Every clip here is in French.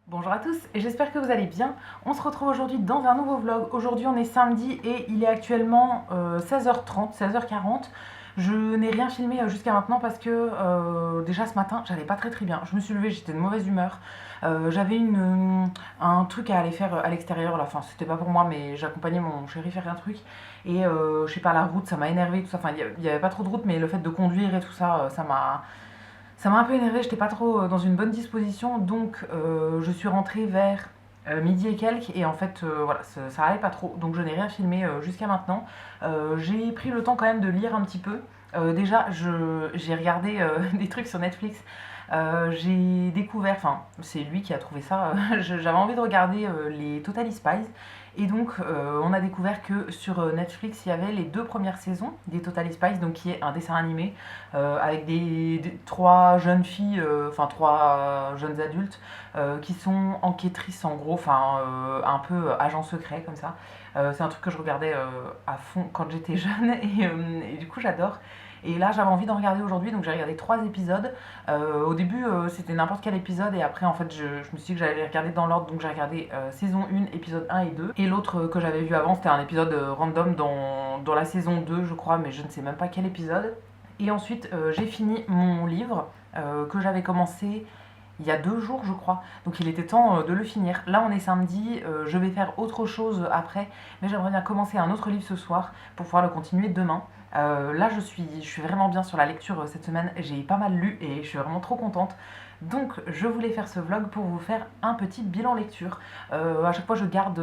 Bonjour à tous et j'espère que vous allez bien. On se retrouve aujourd'hui dans un nouveau vlog. Aujourd'hui on est samedi et il est actuellement 16h30, 16h40. Je n'ai rien filmé jusqu'à maintenant parce que déjà ce matin j'allais pas très bien. Je me suis levée, j'étais de mauvaise humeur. J'avais un truc à aller faire à l'extérieur. Enfin c'était pas pour moi mais j'accompagnais mon chéri faire un truc. Et je sais pas, la route ça m'a énervé tout ça. Enfin il y avait pas trop de route mais le fait de conduire et tout ça, ça m'a un peu énervé, j'étais pas trop dans une bonne disposition, donc je suis rentrée vers midi et quelques, et en fait, voilà, ça allait pas trop, donc je n'ai rien filmé jusqu'à maintenant. J'ai pris le temps quand même de lire un petit peu. Déjà, j'ai regardé des trucs sur Netflix. J'ai découvert, enfin, c'est lui qui a trouvé ça. J'avais envie de regarder les Totally Spies. Et donc, on a découvert que sur Netflix, il y avait les 2 premières saisons des Totally Spies, donc qui est un dessin animé avec trois jeunes filles, enfin trois jeunes adultes qui sont enquêtrices en gros, enfin un peu agents secrets comme ça. C'est un truc que je regardais à fond quand j'étais jeune et du coup j'adore. Et là j'avais envie d'en regarder aujourd'hui, donc j'ai regardé 3 épisodes. Au début c'était n'importe quel épisode et après en fait je me suis dit que j'allais les regarder dans l'ordre, donc j'ai regardé saison 1, épisode 1 et 2. Et l'autre que j'avais vu avant c'était un épisode random dans la saison 2 je crois, mais je ne sais même pas quel épisode. Et ensuite, j'ai fini mon livre que j'avais commencé il y a 2 jours, je crois. Donc il était temps de le finir. Là, on est samedi, je vais faire autre chose après, mais j'aimerais bien commencer un autre livre ce soir pour pouvoir le continuer demain. Là, je suis vraiment bien sur la lecture cette semaine. J'ai pas mal lu et je suis vraiment trop contente. Donc, je voulais faire ce vlog pour vous faire un petit bilan lecture. À chaque fois, je garde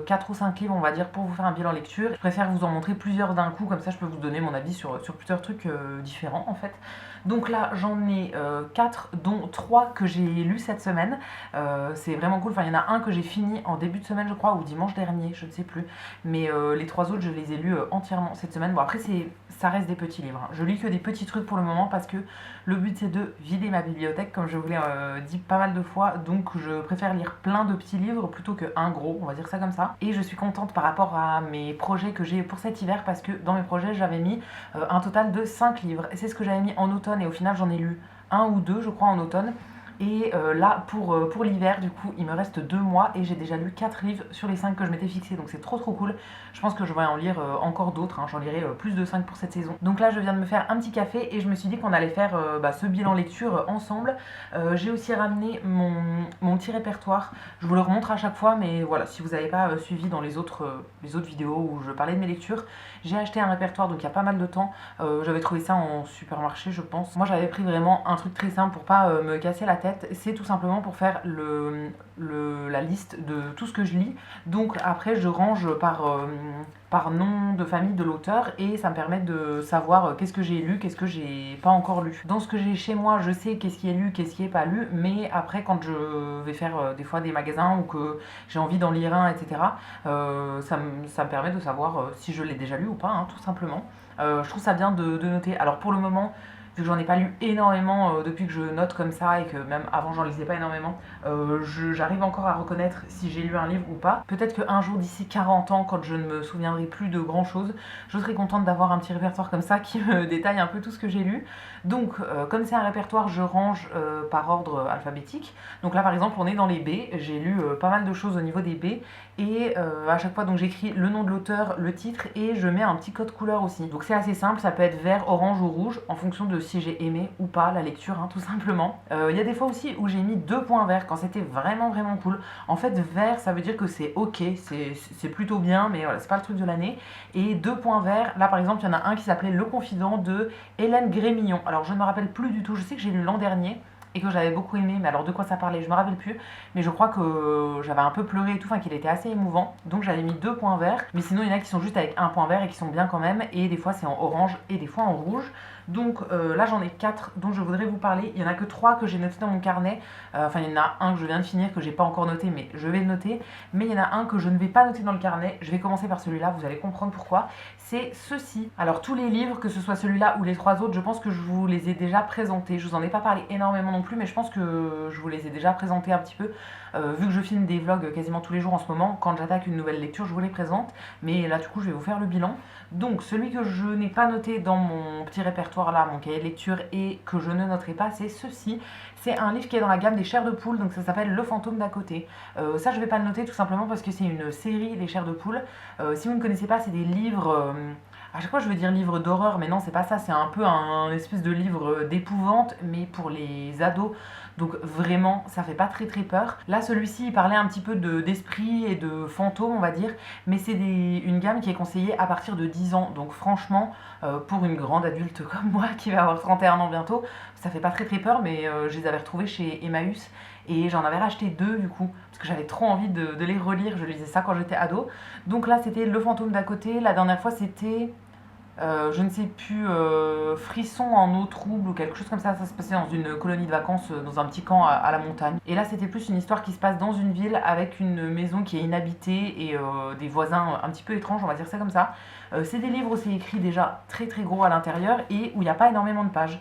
4 ou 5 livres, on va dire, pour vous faire un bilan lecture. Je préfère vous en montrer plusieurs d'un coup, comme ça je peux vous donner mon avis sur plusieurs trucs différents en fait. Donc là, j'en ai 4, dont 3 que j'ai lus cette semaine. C'est vraiment cool. Enfin, il y en a un que j'ai fini en début de semaine, je crois, ou dimanche dernier, je ne sais plus. Mais les 3 autres, je les ai lus entièrement cette semaine. Bon, après, ça reste des petits livres, hein. Je lis que des petits trucs pour le moment parce que le but c'est de vider ma bibliothèque, comme je vous l'ai dit pas mal de fois. Donc je préfère lire plein de petits livres plutôt qu'un gros, on va dire ça comme ça. Et je suis contente par rapport à mes projets que j'ai pour cet hiver parce que dans mes projets j'avais mis un total de 5 livres. Et c'est ce que j'avais mis en automne et au final j'en ai lu un ou deux je crois en automne. Et là, pour l'hiver, du coup, il me reste 2 mois et j'ai déjà lu 4 livres sur les 5 que je m'étais fixé. Donc c'est trop cool. Je pense que je vais en lire encore d'autres, hein. J'en lirai plus de 5 pour cette saison. Donc là, je viens de me faire un petit café et je me suis dit qu'on allait faire ce bilan lecture ensemble. J'ai aussi ramené mon petit répertoire. Je vous le remontre à chaque fois, mais voilà, si vous n'avez pas suivi dans les autres vidéos où je parlais de mes lectures, j'ai acheté un répertoire donc il y a pas mal de temps. J'avais trouvé ça en supermarché, je pense. Moi, j'avais pris vraiment un truc très simple pour pas me casser la tête. C'est tout simplement pour faire la liste de tout ce que je lis. Donc après, je range par nom de famille de l'auteur et ça me permet de savoir qu'est-ce que j'ai lu, qu'est-ce que j'ai pas encore lu. Dans ce que j'ai chez moi, je sais qu'est-ce qui est lu, qu'est-ce qui est pas lu, mais après quand je vais faire des fois des magasins ou que j'ai envie d'en lire un, etc., ça me permet de savoir si je l'ai déjà lu ou pas, hein, tout simplement. Je trouve ça bien de noter. Alors pour le moment, vu que j'en ai pas lu énormément depuis que je note comme ça et que même avant j'en lisais pas énormément, j'arrive encore à reconnaître si j'ai lu un livre ou pas. Peut-être qu'un jour d'ici 40 ans, quand je ne me souviendrai plus de grand chose, je serai contente d'avoir un petit répertoire comme ça qui me détaille un peu tout ce que j'ai lu. Donc comme c'est un répertoire, je range par ordre alphabétique. Donc là par exemple on est dans les B, j'ai lu pas mal de choses au niveau des B et à chaque fois donc j'écris le nom de l'auteur, le titre et je mets un petit code couleur aussi. Donc c'est assez simple, ça peut être vert, orange ou rouge en fonction de si j'ai aimé ou pas la lecture, hein, tout simplement. Il y a des fois aussi où j'ai mis 2 points verts quand c'était vraiment cool. En fait vert ça veut dire que c'est ok, c'est plutôt bien, mais voilà, c'est pas le truc de l'année. Et 2 points verts, là par exemple il y en a un qui s'appelait Le Confident de Hélène Grémillon. Alors je ne me rappelle plus du tout, je sais que j'ai lu l'an dernier et que j'avais beaucoup aimé, mais alors de quoi ça parlait, je me rappelle plus, mais je crois que j'avais un peu pleuré et tout, enfin qu'il était assez émouvant, donc j'avais mis 2 points verts, mais sinon il y en a qui sont juste avec un point vert et qui sont bien quand même, et des fois c'est en orange et des fois en rouge. Donc là j'en ai 4 dont je voudrais vous parler. Il n'y en a que 3 que j'ai noté dans mon carnet. Enfin il y en a un que je viens de finir que j'ai pas encore noté mais je vais le noter. Mais il y en a un que je ne vais pas noter dans le carnet. Je vais commencer par celui-là, vous allez comprendre pourquoi. C'est ceci. Alors tous les livres, que ce soit celui-là ou les 3 autres, je pense que je vous les ai déjà présentés. Je vous en ai pas parlé énormément non plus, mais je pense que je vous les ai déjà présentés un petit peu. Vu que je filme des vlogs quasiment tous les jours en ce moment, quand j'attaque une nouvelle lecture, je vous les présente. Mais là du coup je vais vous faire le bilan. Donc celui que je n'ai pas noté dans mon petit répertoire, répertoire là, mon cahier de lecture, et que je ne noterai pas, c'est ceci. C'est un livre qui est dans la gamme des chairs de poule, donc ça s'appelle Le fantôme d'à côté. Ça je vais pas le noter tout simplement parce que c'est une série, Les chairs de poule. Si vous ne connaissez pas, c'est des livres... à chaque fois je veux dire livre d'horreur, mais non c'est pas ça, c'est un peu un espèce de livre d'épouvante, mais pour les ados. Donc vraiment, ça fait pas très très peur. Là, celui-ci, il parlait un petit peu d'esprit et de fantômes, on va dire, mais c'est une gamme qui est conseillée à partir de 10 ans. Donc franchement, pour une grande adulte comme moi, qui va avoir 31 ans bientôt, ça fait pas très très peur, mais je les avais retrouvés chez Emmaüs. Et j'en avais racheté 2 du coup, parce que j'avais trop envie de les relire, je lisais ça quand j'étais ado. Donc là, c'était Le fantôme d'à côté. La dernière fois, c'était... je ne sais plus, Frisson en eau trouble ou quelque chose comme ça se passait dans une colonie de vacances, dans un petit camp à la montagne. Et là c'était plus une histoire qui se passe dans une ville avec une maison qui est inhabitée et des voisins un petit peu étranges, on va dire ça comme ça. C'est des livres où c'est écrit déjà très très gros à l'intérieur et où il n'y a pas énormément de pages.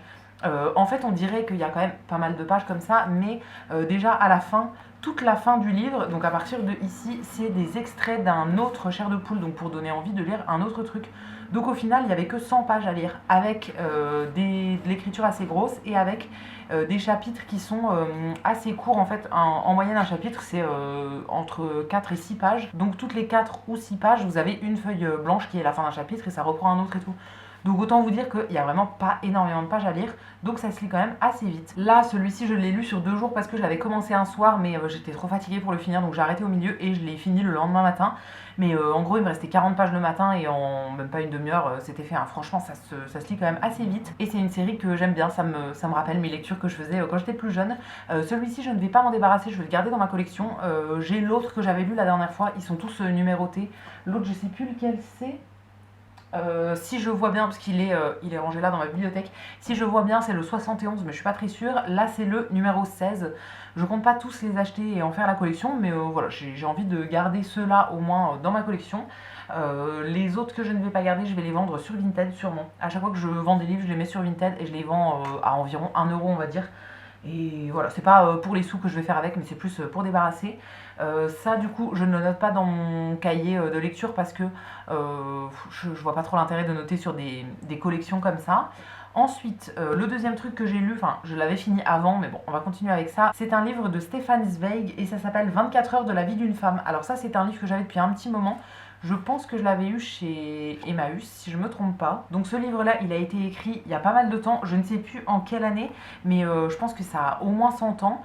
En fait on dirait qu'il y a quand même pas mal de pages comme ça, mais déjà à la fin, toute la fin du livre, donc à partir de ici, c'est des extraits d'un autre chair de poule, donc pour donner envie de lire un autre truc. Donc au final, il n'y avait que 100 pages à lire, avec de l'écriture assez grosse et avec des chapitres qui sont assez courts. En fait, en moyenne, un chapitre, c'est entre 4 et 6 pages. Donc toutes les 4 ou 6 pages, vous avez une feuille blanche qui est la fin d'un chapitre et ça reprend un autre et tout. Donc autant vous dire qu'il n'y a vraiment pas énormément de pages à lire, donc ça se lit quand même assez vite. Là, celui-ci, je l'ai lu sur 2 jours parce que je l'avais commencé un soir, mais j'étais trop fatiguée pour le finir, donc j'ai arrêté au milieu et je l'ai fini le lendemain matin. Mais en gros, il me restait 40 pages le matin et en même pas une demi-heure, c'était fait. Hein. Franchement, ça se lit quand même assez vite. Et c'est une série que j'aime bien, ça me rappelle mes lectures que je faisais quand j'étais plus jeune. Celui-ci, je ne vais pas m'en débarrasser, je vais le garder dans ma collection. J'ai l'autre que j'avais lu la dernière fois, ils sont tous numérotés. L'autre, je sais plus lequel c'est. Si je vois bien, parce il est rangé là dans ma bibliothèque, si je vois bien c'est le 71, mais je suis pas très sûre. Là c'est le numéro 16. Je compte pas tous les acheter et en faire la collection, mais voilà, j'ai envie de garder ceux-là au moins dans ma collection. Les autres que je ne vais pas garder, je vais les vendre sur Vinted sûrement. À chaque fois que je vends des livres, je les mets sur Vinted et je les vends à environ 1 euro on va dire. Et voilà, c'est pas pour les sous que je vais faire avec, mais c'est plus pour débarrasser. Ça, du coup, je ne le note pas dans mon cahier de lecture parce que je vois pas trop l'intérêt de noter sur des collections comme ça. Ensuite, le deuxième truc que j'ai lu, enfin, je l'avais fini avant, mais bon, on va continuer avec ça. C'est un livre de Stefan Zweig et ça s'appelle 24 heures de la vie d'une femme. Alors ça, c'est un livre que j'avais depuis un petit moment. Je pense que je l'avais eu chez Emmaüs, si je me trompe pas. Donc ce livre-là, il a été écrit il y a pas mal de temps. Je ne sais plus en quelle année, mais je pense que ça a au moins 100 ans.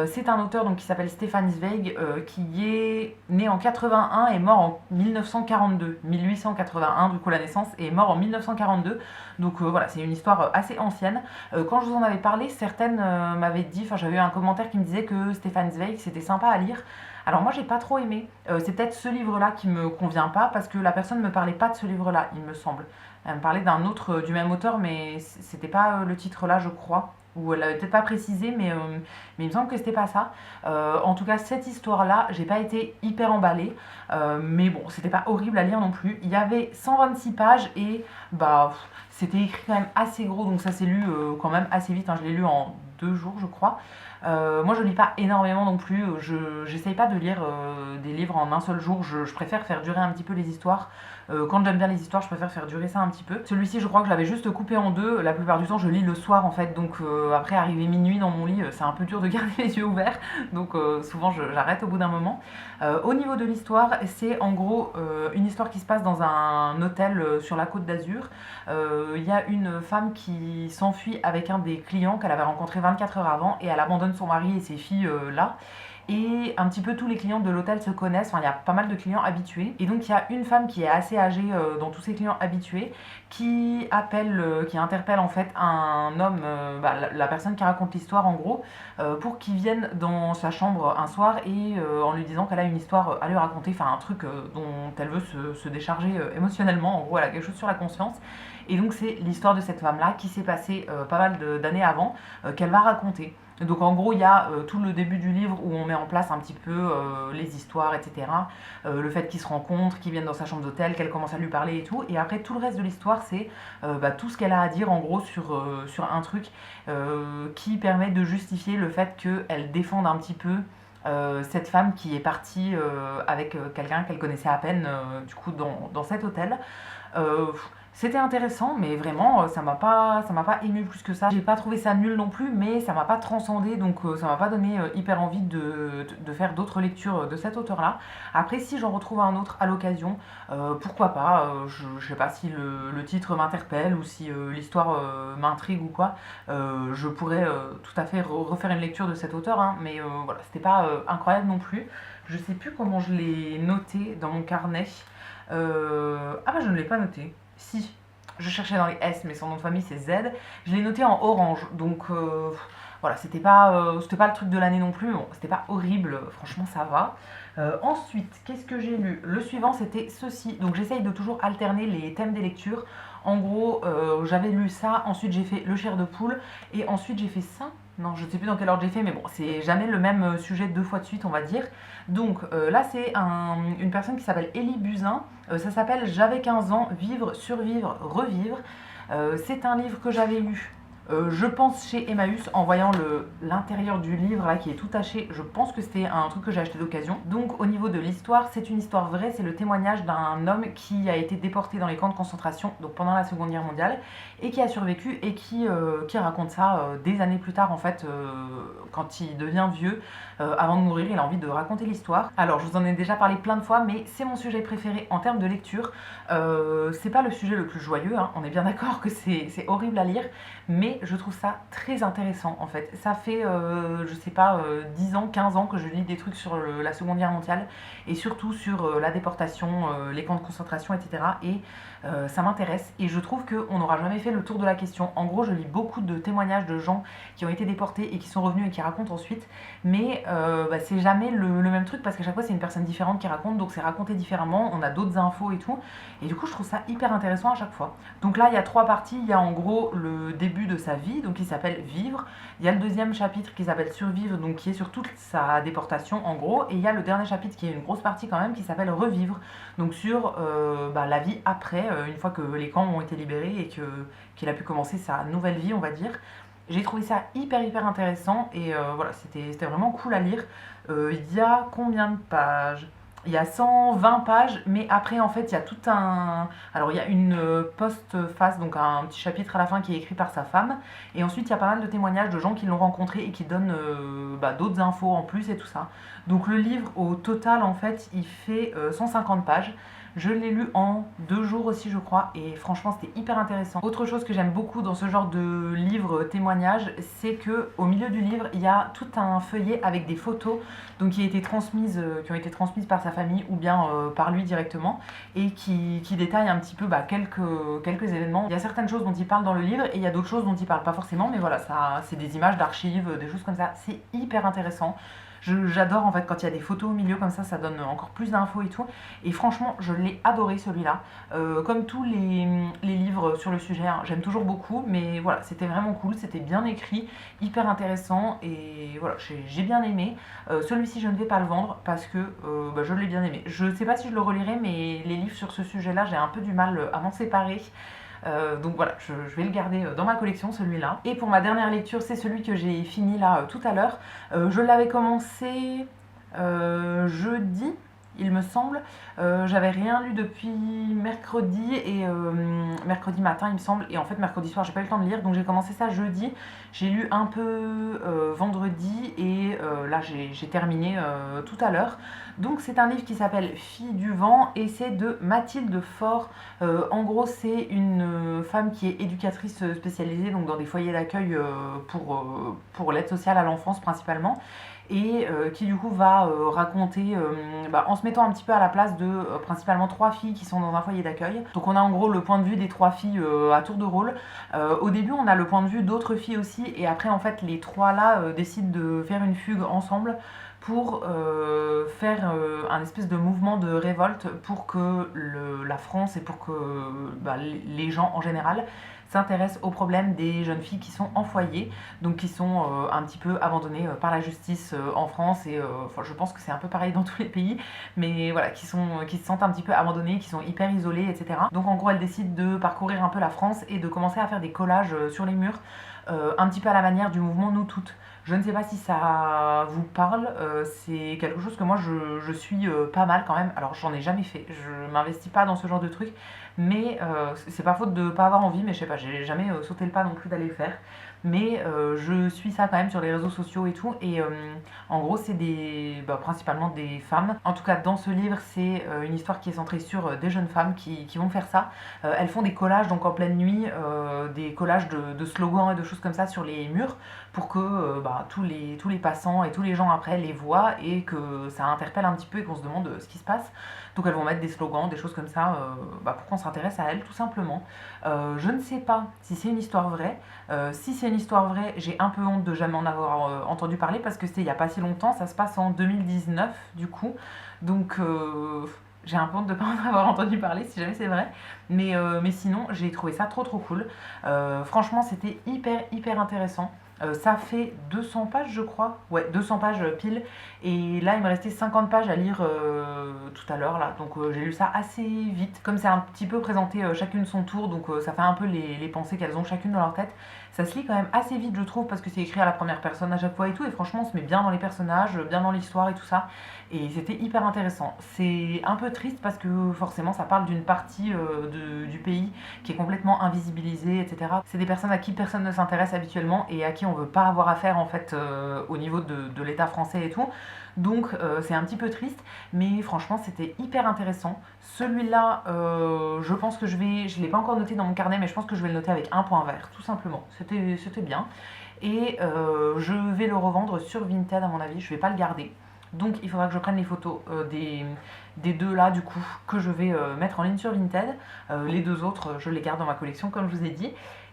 C'est un auteur donc, qui s'appelle Stefan Zweig, qui est né en 81 et mort en 1942. 1881 du coup la naissance, et mort en 1942. Donc voilà, c'est une histoire assez ancienne. Quand je vous en avais parlé, certaines m'avaient dit, enfin j'avais eu un commentaire qui me disait que Stefan Zweig c'était sympa à lire. Alors moi j'ai pas trop aimé, c'est peut-être ce livre-là qui me convient pas parce que la personne me parlait pas de ce livre-là, il me semble. Elle me parlait d'un autre du même auteur, mais c'était pas le titre là je crois, ou elle avait peut-être pas précisé, mais il me semble que c'était pas ça. En tout cas cette histoire-là, j'ai pas été hyper emballée, mais bon c'était pas horrible à lire non plus. Il y avait 126 pages et bah c'était écrit quand même assez gros, donc ça s'est lu quand même assez vite, hein. Je l'ai lu en 2 jours je crois. Moi je lis pas énormément non plus, j'essaye pas de lire des livres en un seul jour, je préfère faire durer un petit peu les histoires. Quand j'aime bien les histoires, je préfère faire durer ça un petit peu. Celui-ci je crois que je l'avais juste coupé en deux, la plupart du temps je lis le soir en fait, donc après arriver minuit dans mon lit, c'est un peu dur de garder les yeux ouverts, donc souvent j'arrête au bout d'un moment. Au niveau de l'histoire, c'est en gros une histoire qui se passe dans un hôtel sur la Côte d'Azur. Il y a une femme qui s'enfuit avec un des clients qu'elle avait rencontré 24 heures avant et elle abandonne son mari et ses filles là. Et un petit peu tous les clients de l'hôtel se connaissent, enfin il y a pas mal de clients habitués. Et donc il y a une femme qui est assez âgée dans tous ces clients habitués qui interpelle en fait un homme, la personne qui raconte l'histoire en gros, pour qu'il vienne dans sa chambre un soir et en lui disant qu'elle a une histoire à lui raconter, enfin un truc dont elle veut se décharger émotionnellement, en gros elle a quelque chose sur la conscience. Et donc c'est l'histoire de cette femme-là qui s'est passée pas mal d'années avant, qu'elle va raconter. Donc en gros, il y a tout le début du livre où on met en place un petit peu les histoires, etc. Le fait qu'ils se rencontrent, qu'ils viennent dans sa chambre d'hôtel, qu'elle commence à lui parler et tout. Et après, tout le reste de l'histoire, c'est tout ce qu'elle a à dire en gros sur un truc qui permet de justifier le fait qu'elle défende un petit peu cette femme qui est partie avec quelqu'un qu'elle connaissait à peine du coup dans cet hôtel. C'était intéressant, mais vraiment, ça m'a pas ému plus que ça. J'ai pas trouvé ça nul non plus, mais ça m'a pas transcendé, donc ça m'a pas donné hyper envie de faire d'autres lectures de cet auteur-là. Après, si j'en retrouve un autre à l'occasion, pourquoi pas. Je sais pas si le titre m'interpelle ou si l'histoire m'intrigue ou quoi. Je pourrais tout à fait refaire une lecture de cet auteur, hein, mais voilà, c'était pas incroyable non plus. Je sais plus comment je l'ai noté dans mon carnet. Ah bah je ne l'ai pas noté. Si, je cherchais dans les S, mais son nom de famille c'est Z. Je l'ai noté en orange, donc voilà, c'était pas le truc de l'année non plus. Bon, c'était pas horrible, franchement ça va. Ensuite, qu'est-ce que j'ai lu? Le suivant c'était ceci. Donc j'essaye de toujours alterner les thèmes des lectures. En gros, j'avais lu ça, ensuite j'ai fait le chair de poule, et ensuite j'ai fait ça. Non, je ne sais plus dans quel ordre j'ai fait, mais bon, c'est jamais le même sujet deux fois de suite, on va dire. Donc là, c'est une personne qui s'appelle Élie Buzyn. Ça s'appelle J'avais 15 ans, vivre, survivre, revivre. C'est un livre que j'avais lu, je pense, chez Emmaüs, en voyant l'intérieur du livre là qui est tout taché. Je pense que c'était un truc que j'ai acheté d'occasion. Donc au niveau de l'histoire, c'est une histoire vraie. C'est le témoignage d'un homme qui a été déporté dans les camps de concentration, donc pendant la Seconde Guerre mondiale, et qui a survécu et qui raconte ça des années plus tard en fait, quand il devient vieux. Avant de mourir, il a envie de raconter l'histoire. Alors je vous en ai déjà parlé plein de fois, mais c'est mon sujet préféré en termes de lecture. C'est pas le sujet le plus joyeux, hein. On est bien d'accord que c'est horrible à lire, mais je trouve ça très intéressant en fait. Ça fait, je sais pas, 10 ans, 15 ans que je lis des trucs sur la Seconde Guerre mondiale et surtout sur la déportation, les camps de concentration, etc. Et ça m'intéresse et je trouve qu'on n'aura jamais fait le tour de la question. En gros, je lis beaucoup de témoignages de gens qui ont été déportés et qui sont revenus et qui racontent ensuite, mais bah, c'est jamais le même truc parce qu'à chaque fois c'est une personne différente qui raconte, donc c'est raconté différemment, on a d'autres infos et tout, et du coup je trouve ça hyper intéressant à chaque fois. Donc là il y a 3 parties, il y a en gros le début de sa vie, donc qui s'appelle Vivre, il y a le deuxième chapitre qui s'appelle Survivre, donc qui est sur toute sa déportation en gros, et il y a le dernier chapitre qui est une grosse partie quand même qui s'appelle Revivre, donc sur bah, la vie après, une fois que les camps ont été libérés et qu'il a pu commencer sa nouvelle vie on va dire. J'ai trouvé ça hyper intéressant et voilà, c'était vraiment cool à lire. Il y a combien de pages? Il y a 120 pages, mais après en fait il y a tout un... Alors il y a une postface, donc un petit chapitre à la fin qui est écrit par sa femme, et ensuite il y a pas mal de témoignages de gens qui l'ont rencontré et qui donnent bah, d'autres infos en plus et tout ça. Donc le livre au total en fait il fait 150 pages. Je l'ai lu en 2 jours aussi, je crois, et franchement, c'était hyper intéressant. Autre chose que j'aime beaucoup dans ce genre de livre témoignage, c'est que au milieu du livre, il y a tout un feuillet avec des photos, donc qui ont été transmises par sa famille ou bien par lui directement, et qui détaillent un petit peu bah, quelques événements. Il y a certaines choses dont il parle dans le livre, et il y a d'autres choses dont il parle pas forcément, mais voilà, ça, c'est des images d'archives, des choses comme ça. C'est hyper intéressant. J'adore en fait quand il y a des photos au milieu comme ça donne encore plus d'infos et tout. Et franchement, je l'ai adoré celui-là. Comme tous les livres sur le sujet, hein, j'aime toujours beaucoup, mais voilà, c'était vraiment cool, c'était bien écrit, hyper intéressant et voilà, j'ai bien aimé. Celui-ci, je ne vais pas le vendre parce que bah, je l'ai bien aimé. Je sais pas si je le relirai, mais les livres sur ce sujet-là, j'ai un peu du mal à m'en séparer. Donc voilà, je vais le garder dans ma collection celui-là. Et pour ma dernière lecture, c'est celui que j'ai fini là tout à l'heure. Je l'avais commencé jeudi, il me semble. J'avais rien lu depuis mercredi et mercredi matin, il me semble. Et en fait, mercredi soir, j'ai pas eu le temps de lire, donc j'ai commencé ça jeudi. J'ai lu un peu vendredi et là, j'ai terminé tout à l'heure. Donc c'est un livre qui s'appelle Fille du vent et c'est de Mathilde Faure. En gros, c'est une femme qui est éducatrice spécialisée donc dans des foyers d'accueil pour l'aide sociale à l'enfance principalement, et qui du coup va raconter, bah, en se mettant un petit peu à la place de principalement 3 filles qui sont dans un foyer d'accueil. Donc on a en gros le point de vue des 3 filles à tour de rôle. Au début on a le point de vue d'autres filles aussi, et après en fait les 3 là décident de faire une fugue ensemble pour faire un espèce de mouvement de révolte pour que la France et pour que bah, les gens en général s'intéresse aux problèmes des jeunes filles qui sont en foyer, donc qui sont un petit peu abandonnées par la justice en France, et enfin, je pense que c'est un peu pareil dans tous les pays, mais voilà, qui se sentent un petit peu abandonnées, qui sont hyper isolées, etc. Donc en gros, elle décide de parcourir un peu la France et de commencer à faire des collages sur les murs, un petit peu à la manière du mouvement Nous Toutes. Je ne sais pas si ça vous parle, c'est quelque chose que moi je suis pas mal quand même. Alors j'en ai jamais fait, je m'investis pas dans ce genre de truc, mais c'est pas faute de pas avoir envie, mais je sais pas, j'ai jamais sauté le pas non plus d'aller le faire. Mais je suis ça quand même sur les réseaux sociaux et tout, et en gros c'est principalement des femmes. En tout cas dans ce livre c'est une histoire qui est centrée sur des jeunes femmes qui vont faire ça. Elles font des collages donc en pleine nuit, des collages de slogans et de choses comme ça sur les murs pour que tous les passants et tous les gens après les voient et que ça interpelle un petit peu et qu'on se demande ce qui se passe. Donc elles vont mettre des slogans, des choses comme ça, pour qu'on s'intéresse à elles tout simplement. Je ne sais pas si c'est une histoire vraie. Si c'est une histoire vraie, j'ai un peu honte de jamais en avoir entendu parler parce que c'était il n'y a pas si longtemps, ça se passe en 2019 du coup. Donc j'ai un peu honte de ne pas en avoir entendu parler si jamais c'est vrai. Mais sinon, j'ai trouvé ça trop cool. Franchement, c'était hyper intéressant. Ça fait 200 pages, je crois. Ouais, 200 pages pile. Et là, il me restait 50 pages à lire tout à l'heure, là. Donc, j'ai lu ça assez vite. Comme c'est un petit peu présenté chacune son tour, donc ça fait un peu les pensées qu'elles ont chacune dans leur tête. Ça se lit quand même assez vite, je trouve, parce que c'est écrit à la première personne à chaque fois et tout. Et franchement, on se met bien dans les personnages, bien dans l'histoire et tout ça. Et c'était hyper intéressant. C'est un peu triste parce que forcément, ça parle d'une partie du pays qui est complètement invisibilisée, etc. C'est des personnes à qui personne ne s'intéresse habituellement et à qui on veut pas avoir affaire en fait au niveau de l'État français et tout. Donc c'est un petit peu triste, mais franchement c'était hyper intéressant. Celui-là, je pense que je l'ai pas encore noté dans mon carnet, mais je pense que je vais le noter avec un point vert, tout simplement. C'était bien. Et je vais le revendre sur Vinted à mon avis, je vais pas le garder. Donc il faudra que je prenne les photos des deux là du coup que je vais mettre en ligne sur Vinted. Les deux autres, je les garde dans ma collection comme je vous ai dit.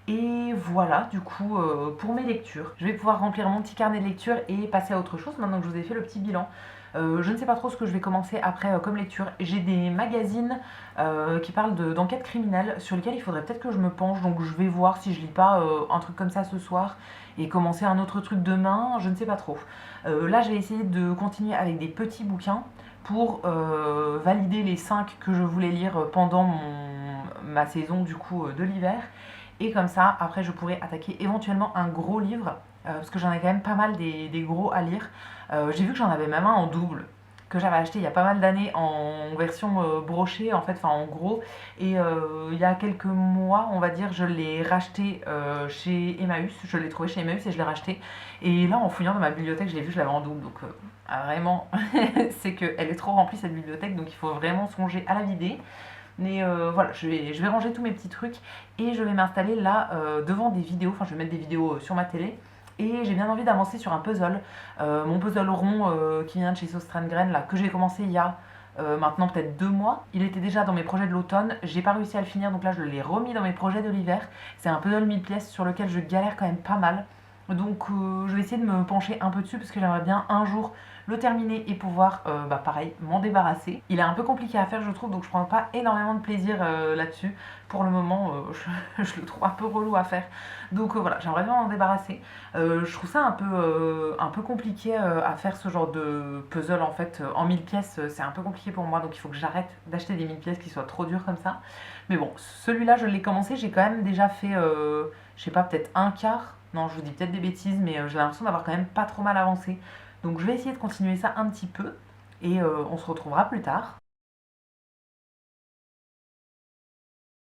Et voilà, du coup, pour mes lectures, je vais pouvoir remplir mon petit carnet de lecture et passer à autre chose maintenant que je vous ai fait le petit bilan. Je ne sais pas trop ce que je vais commencer après comme lecture. J'ai des magazines qui parlent d'enquêtes criminelles sur lesquels il faudrait peut-être que je me penche. Donc je vais voir si je lis pas un truc comme ça ce soir et commencer un autre truc demain. Je ne sais pas trop. Là, je vais essayer de continuer avec des petits bouquins pour valider les 5 que je voulais lire pendant ma saison du coup de l'hiver. Et comme ça, après, je pourrais attaquer éventuellement un gros livre, parce que j'en ai quand même pas mal des gros à lire. J'ai vu que j'en avais même un en double, que j'avais acheté il y a pas mal d'années en version brochée, en fait, enfin en gros. Et il y a quelques mois, on va dire, je l'ai racheté chez Emmaüs. Je l'ai trouvé chez Emmaüs et je l'ai racheté. Et là, en fouillant dans ma bibliothèque, je l'ai vu, je l'avais en double. Donc vraiment, c'est qu'elle est trop remplie cette bibliothèque, donc il faut vraiment songer à la vider. Mais voilà, je vais ranger tous mes petits trucs et je vais m'installer là devant des vidéos. Enfin, je vais mettre des vidéos sur ma télé. Et j'ai bien envie d'avancer sur un puzzle. Mon puzzle rond qui vient de chez Sostrengren, là, que j'ai commencé il y a maintenant peut-être 2 mois. Il était déjà dans mes projets de l'automne. J'ai pas réussi à le finir, donc là je l'ai remis dans mes projets de l'hiver. C'est un puzzle 1000 pièces sur lequel je galère quand même pas mal. Donc je vais essayer de me pencher un peu dessus parce que j'aimerais bien un jour le terminer et pouvoir, pareil, m'en débarrasser. Il est un peu compliqué à faire je trouve, donc je prends pas énormément de plaisir là-dessus. Pour le moment, je le trouve un peu relou à faire. Donc voilà, j'aimerais bien m'en débarrasser. Je trouve ça un peu compliqué à faire ce genre de puzzle en fait. En 1000 pièces, c'est un peu compliqué pour moi, donc il faut que j'arrête d'acheter des 1000 pièces qui soient trop dures comme ça. Mais bon, celui-là, je l'ai commencé, j'ai quand même déjà fait, je sais pas, peut-être un quart. Non, je vous dis peut-être des bêtises, mais j'ai l'impression d'avoir quand même pas trop mal avancé. Donc je vais essayer de continuer ça un petit peu et on se retrouvera plus tard.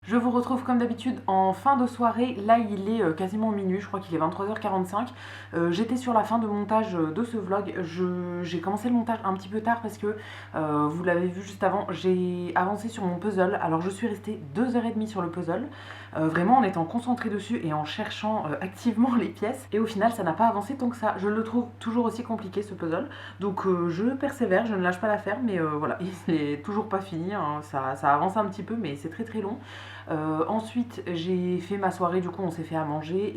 Je vous retrouve comme d'habitude en fin de soirée. Là, il est quasiment minuit, je crois qu'il est 23h45. J'étais sur la fin de montage de ce vlog. J'ai commencé le montage un petit peu tard parce que, vous l'avez vu juste avant, j'ai avancé sur mon puzzle. Alors, je suis restée 2h30 sur le puzzle, vraiment en étant concentrée dessus et en cherchant activement les pièces. Et au final, ça n'a pas avancé tant que ça. Je le trouve toujours aussi compliqué ce puzzle. Donc, je persévère, je ne lâche pas l'affaire, mais voilà, il n'est toujours pas fini. Hein. Ça avance un petit peu, mais c'est très long. Ensuite j'ai fait ma soirée, du coup on s'est fait à manger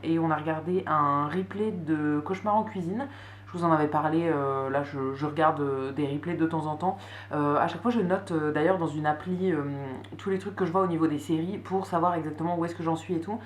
et on a regardé un replay de Cauchemar en cuisine. Je Je vous en avais parlé, là je regarde des replays de temps en temps. À chaque fois je note d'ailleurs dans une appli tous les trucs que je vois au niveau des séries pour savoir exactement où est-ce que j'en suis et tout.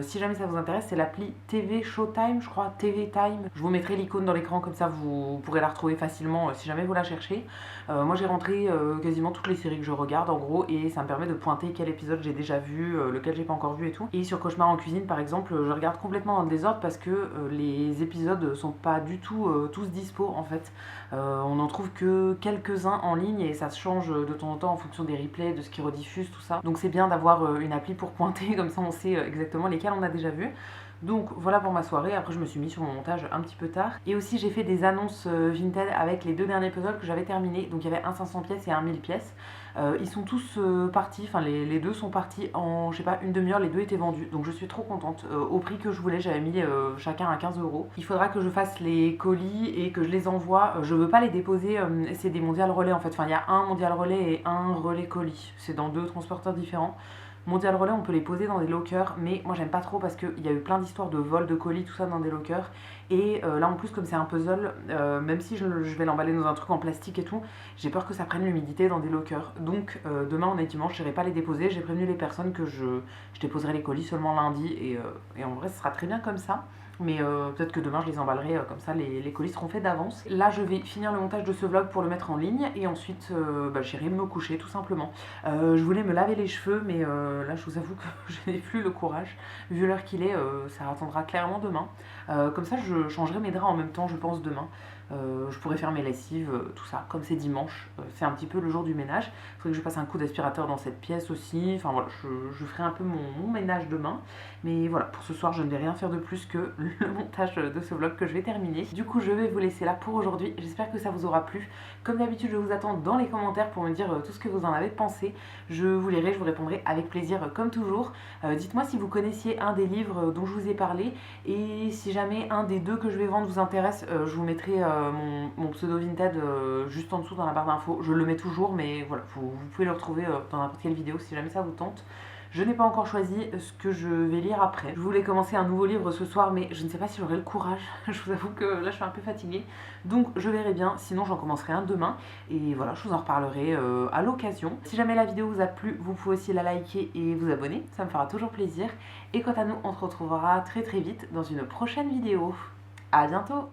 Si jamais ça vous intéresse, c'est l'appli TV Showtime, je crois, TV Time. Je vous mettrai l'icône dans l'écran, comme ça vous pourrez la retrouver facilement si jamais vous la cherchez. Moi j'ai rentré quasiment toutes les séries que je regarde en gros, et ça me permet de pointer quel épisode j'ai déjà vu, lequel j'ai pas encore vu et tout. Et sur Cauchemar en cuisine par exemple, je regarde complètement dans le désordre parce que les épisodes sont pas du tout tous dispo en fait. On en trouve que quelques-uns en ligne et ça se change de temps en temps en fonction des replays, de ce qui rediffuse, tout ça. Donc c'est bien d'avoir une appli pour pointer, comme ça on sait exactement lesquels on a déjà vu. Donc voilà pour ma soirée. Après je me suis mis sur mon montage un petit peu tard. Et aussi j'ai fait des annonces Vinted avec les 2 derniers puzzles que j'avais terminés. Donc il y avait un 500 pièces et un 1000 pièces. Ils sont tous partis, enfin les deux sont partis en je sais pas une demi-heure, les deux étaient vendus. Donc je suis trop contente. Au prix que je voulais, j'avais mis chacun à 15 euros. Il faudra que je fasse les colis et que je les envoie. Je veux pas les déposer, c'est des mondial relais en fait. Enfin il y a un mondial relais et un relais colis. C'est dans 2 transporteurs différents. Mondial relais, on peut les poser dans des lockers, mais moi j'aime pas trop parce qu'il y a eu plein d'histoires de vol de colis, tout ça dans des lockers. Et là en plus, comme c'est un puzzle, même si je vais l'emballer dans un truc en plastique et tout, j'ai peur que ça prenne l'humidité dans des lockers. Donc demain on est dimanche, je n'irai pas les déposer. J'ai prévenu les personnes que je déposerai les colis seulement lundi, et en vrai ce sera très bien comme ça. Mais peut-être que demain je les emballerai, comme ça les colis seront faits d'avance. Là je vais finir le montage de ce vlog pour le mettre en ligne, et ensuite j'irai me coucher tout simplement. Je voulais me laver les cheveux, mais là je vous avoue que je n'ai plus le courage. Vu l'heure qu'il est, ça attendra clairement demain. Comme ça je changerai mes draps en même temps, je pense, demain. Je pourrais faire mes lessives, tout ça. Comme c'est dimanche, c'est un petit peu le jour du ménage. Il faudrait que je passe un coup d'aspirateur dans cette pièce aussi. Enfin voilà, je ferai un peu mon ménage demain. Mais voilà, pour ce soir, je ne vais rien faire de plus que le montage de ce vlog que je vais terminer. Du coup, je vais vous laisser là pour aujourd'hui. J'espère que ça vous aura plu. Comme d'habitude, je vous attends dans les commentaires pour me dire tout ce que vous en avez pensé. Je vous lirai, je vous répondrai avec plaisir comme toujours. Dites-moi si vous connaissiez un des livres dont je vous ai parlé. Et si jamais un des 2 que je vais vendre vous intéresse, je vous mettrai mon pseudo Vinted juste en dessous dans la barre d'infos. Je le mets toujours, mais voilà, vous pouvez le retrouver dans n'importe quelle vidéo si jamais ça vous tente. Je n'ai pas encore choisi ce que je vais lire après. Je voulais commencer un nouveau livre ce soir, mais je ne sais pas si j'aurai le courage. Je vous avoue que là je suis un peu fatiguée, donc je verrai bien. Sinon j'en commencerai un demain, et voilà, je vous en reparlerai à l'occasion. Si jamais la vidéo vous a plu, vous pouvez aussi la liker et vous abonner, ça me fera toujours plaisir. Et quant à nous, on se retrouvera très vite dans une prochaine vidéo. À bientôt.